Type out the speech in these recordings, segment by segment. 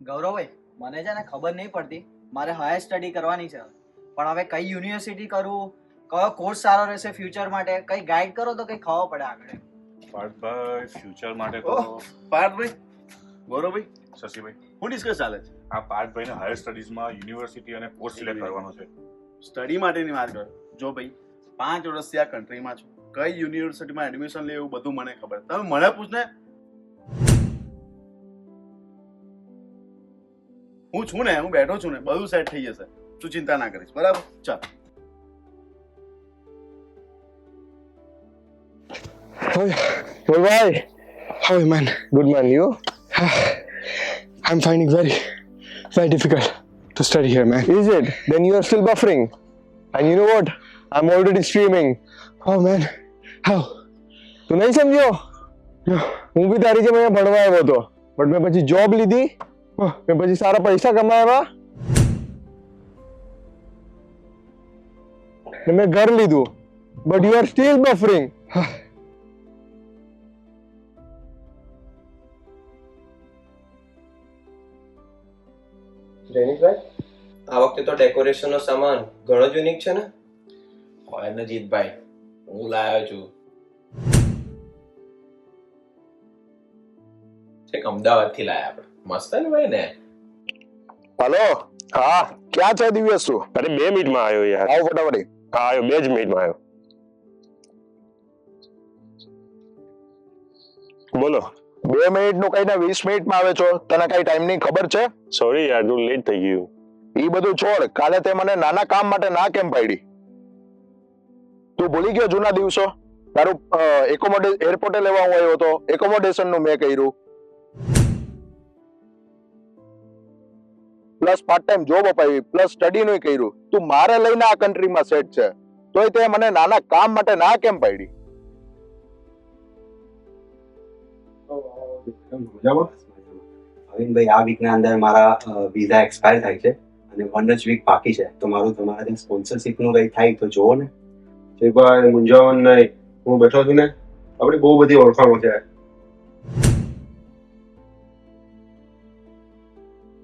ગૌરવભાઈ, મને છે ને ખબર નહીં પડતી, મારે હાયર સ્ટડી કરવાની છે પણ હવે કઈ યુનિવર્સિટી કરું, કયો કોર્સ સારો રહેશે ફ્યુચર માટે, કઈ ગાઈડ કરો તો કઈ ખબર પડે આગળ. પાર્થભાઈ ફ્યુચર માટે તો પાર્થભાઈ, ગૌરવભાઈ, શશીભાઈ, હું ડિસ્કસ ચાલે છે? આ પાર્થભાઈને હાયર સ્ટડીઝમાં યુનિવર્સિટી અને પોસ્ટ સિલેક્ટ કરવાનો છે. સ્ટડી માટેની વાત કરો. જો ભાઈ, 5 વર્ષથી આ કન્ટ્રીમાં છું, કઈ યુનિવર્સિટીમાં એડમિશન લે એવું બધું મને ખબર. તમે મને પૂછને, હું છું ને, હું બેઠો છું ને, બધું સેટ થઈ જશે. તું ચિંતા ના કરીશ, બરાબર? ચાલ. Well, why? How are you, man? Good man, you? I'm finding very difficult to study here, man. Is it? Then you are still buffering. And you know what? I'm already streaming. Oh, man. How? તું નહીં સમજ્યો? હું બી તારી જેમ અહીંયા ભણવા આવ્યો હતો. બટ મેં પછી જોબ લીધી. મેં પછી સારા પૈસા કમાવ્યા. ને મેં ઘર લીધું. But you are still buffering. જૈનિકભાઈ, આ વખતે તો ડેકોરેશનનો સામાન ઘણો જ યુનિક છે ને? હોય ને જીતભાઈ, હું લાવ્યો છું. છેક અમદાવાદથી લાયા આપણે. મસ્ત ને ભાઈ ને? હેલો, હા, ક્યાં છે દિવ્યેશ તું? અરે 2 મિનિટમાં આવ્યો યાર. આવો ફટાફટ. હા, આવ્યો, 2 જ મિનિટમાં આવ્યો. બોલો. 2 મિનિટનું કઈને 20 મિનિટમાં આવે છો? તને કઈ ટાઈમની ખબર છે? સોરી યાર, તું લેટ થઈ ગયું. ઈ બધું છોડ. કાલે તે મને નાના કામ માટે ના કેમ પાડી? તું ભૂલી ગયો જૂના દિવસો? તારું એરપોર્ટે લેવા હું આવ્યો હતો, એકોમોડેશન નું મેં કર્યું, પ્લસ પાર્ટ ટાઈમ જોબ અપાવી, પ્લસ સ્ટડી નું કર્યું. તું મારે લઈને આ કન્ટ્રીમાં સેટ છે, તોય તે મને નાના કામ માટે ના કેમ પાડી? અવિનભાઈ, આ વીકના અંદર મારા વિઝા એક્સપાયર થાય છે અને 1 જ વીક બાકી છે, તો મારું તમારા ત્યાં સ્પોન્સરશિપનું કંઈ થાય તો જોવો ને. ભાઈ મૂંઝાવણ નહીં, હું બેઠો છું ને, આપણી બહુ બધી ઓળખાણો છે.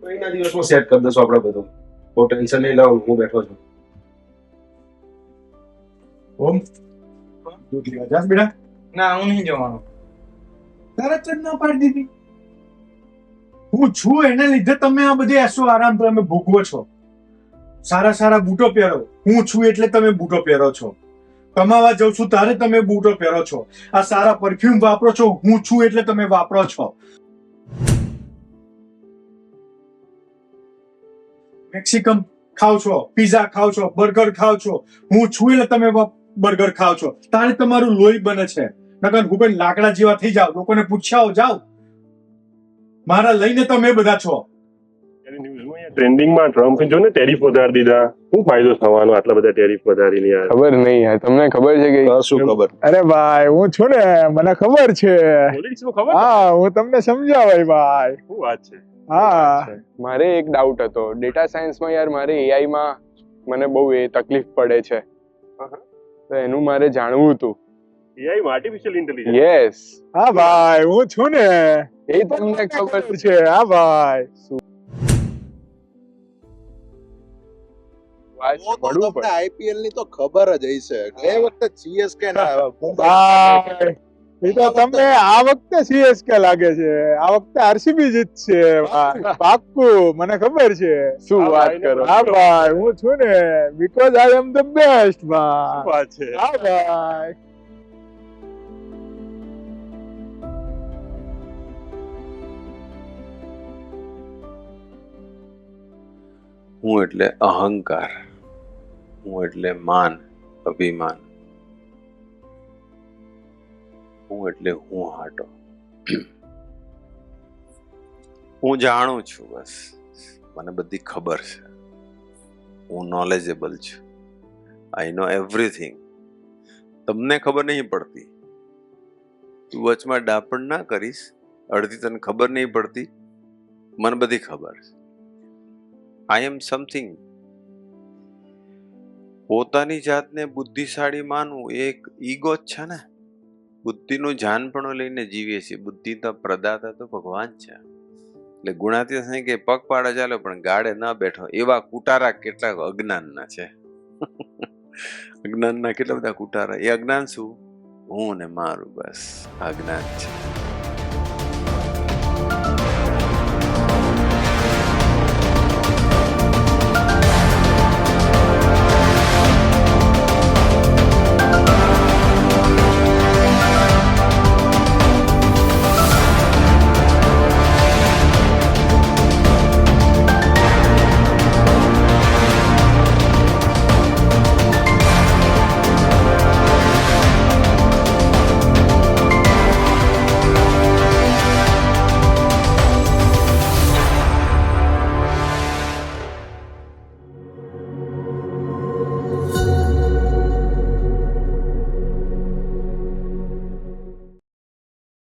મહિના દિવસમાં સેટ કરી દઈશું આપણે બધું, બહુ ટેન્શન નહીં લાવું, હું બેઠો છું. ઓમ દૂધ લેવા જાસ બેટા? ના, હું નહીં જવાનું. તરત જ ના પાડી દીધી. હું છું એને લીધે તમે આ બધી એસો આરામ તમે ભોગવો છો. સારા બૂટો પહેરો. હું છું એટલે તમે બૂટો પહેરો છો. કમાવા જાઉં છું ત્યારે તમે બૂટો પહેરો છો. આ સારા પરફ્યુમ વાપરો છો. હું છું એટલે તમે વાપરો છો. મેક્સિકન ખાવ છો, પીઝા ખાવ છો, બર્ગર ખાવ છો. હું છું એટલે તમે બર્ગર ખાવ છો. તારે તમારું લોહી બને છે. નકર હું કોઈ લાકડા જેવા થઈ જાવ, લોકોને પૂછ્યા જાવ. મારા લઈને તમે બધા છો. ટ્રેન્ડિંગમાં ટ્રમ્પ જો ને ટેરિફ વધારી દીધા. શું ફાયદો થવાનો આટલા બધા ટેરિફ વધારીને? યાર ખબર નહીં યાર, તમને ખબર છે કે શું ખબર? અરે ભાઈ, હું છું ને, મને ખબર છે. હા, હું તમને સમજાવાય ભાઈ. શું વાત છે? હા, મારે એક ડાઉટ હતો ડેટા સાયન્સમાં. યાર મારે એઆઈ માં મને બહુ તકલીફ પડે છે, તો એનું મારે જાણવું હતું. AI artificial intelligence? યસ. હા ભાઈ, હું છું ને, એ તમને ખબર છે. હા ભાઈ, આઈપીએલ ની તો ખબર જ હશે. ગઈ વખતે સીએસકે ના એ તો તમને આ વખતે સીએસકે લાગે છે, આ વખતે આરસીબી જીતશે પાક્કું, મને ખબર છે. શું વાત કરો? હા ભાઈ, હું છું ને, because I am the best ભાઈ. વાત છે. હા ભાઈ. હું એટલે અહંકાર, હું એટલે માન અભિમાન, હું એટલે હું હાટો. હું જાણું છું, બસ મને બધી ખબર છે. હું નોલેજેબલ છું. આઈ નો એવરીથિંગ. તમને ખબર નહીં પડતી. તું વચમાં ડાપણ ના કરીશ. અડધી તને ખબર નહીં પડતી, મને બધી ખબર છે. આઈ એમ સમથિંગ. પોતાની જાતને બુદ્ધિશાળી માનવું એ એક ઈગો જ છે ને. બુદ્ધિનું જાનપણું લઈને જીવીએ છીએ. બુદ્ધિ તો પ્રદાતા તો ભગવાન છે. એટલે ગુણાતીત નહીં કે પગ પાડે ચાલે પણ ગાડે ન બેઠો એવા કુટારા કેટલાક અજ્ઞાનના છે. અજ્ઞાનના કેટલા બધા કુટારા. એ અજ્ઞાન શું? હું ને મારું, બસ અજ્ઞાન છે.